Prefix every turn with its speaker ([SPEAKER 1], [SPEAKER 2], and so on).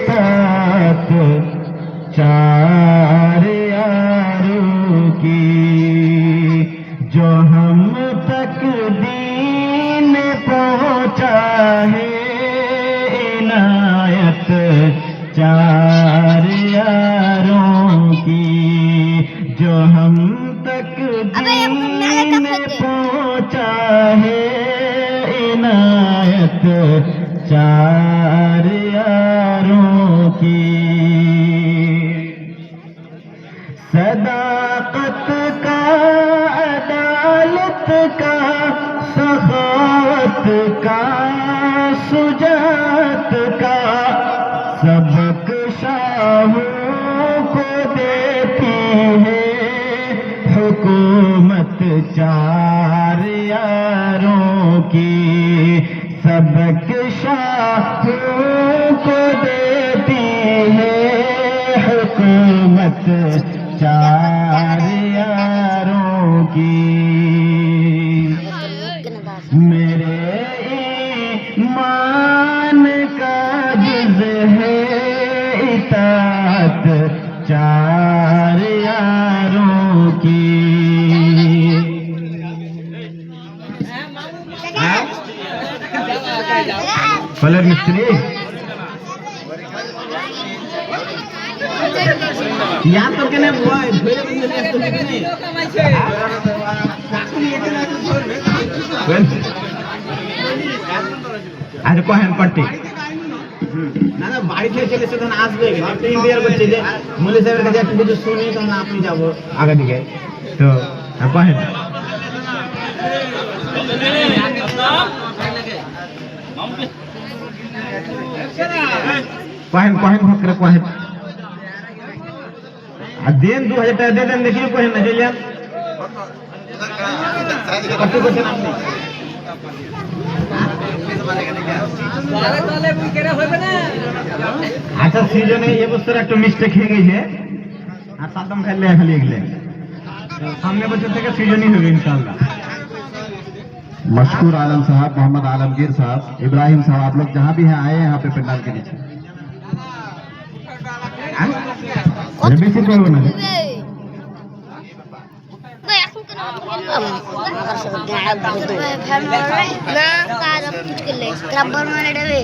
[SPEAKER 1] साथ चार यारों की जो हम तक दीन पहुंचा है इनायत चार यारों की जो हम तक दीन पहुंचा है इनायत चार यारों की सदाकत का अदालत का सखावत का सुजात का सबक शाहों को देती है हुकूमत चार यारों की सबक शाहों को देती है हुकूमत चार यारों की मेरे ईमान का जुज़ है इताअत चार यारों की कलर मिस्त्री या तो केने बॉय धोरे बंदे ने तो केने आज कोहेन पट्टी না না বাড়ি থেকে চলে এসে তখন আসবে আপনি ইন্ডিয়ার বলছে যে মুলি সাহেবের কাছে একটু কিছু শুনি তখন আপনি যাব আগে দিকে তো কোহেন कोहेन कोहेन भाग करे कोहेन देन 2000 টাকা দিয়ে দেন দেখি কোহেন না চলিয়া কত কোহেন আপনি আচ্ছা সিজনে এই বছর একটা মিস্টেক হয়ে গেছে আর সাদম খেললে খালি এগলে সামনে বছর থেকে সিজনই হবে ইনশাআল্লাহ मशकूर आलम साहब मोहम्मद आलमगीर साहब इब्राहिम साहब आप लोग जहाँ भी हैं आए यहाँ पे पंडाल के नीचे बेसी করব না
[SPEAKER 2] না কাজ কিছু করলে ক্লাব বর্মানে দেবে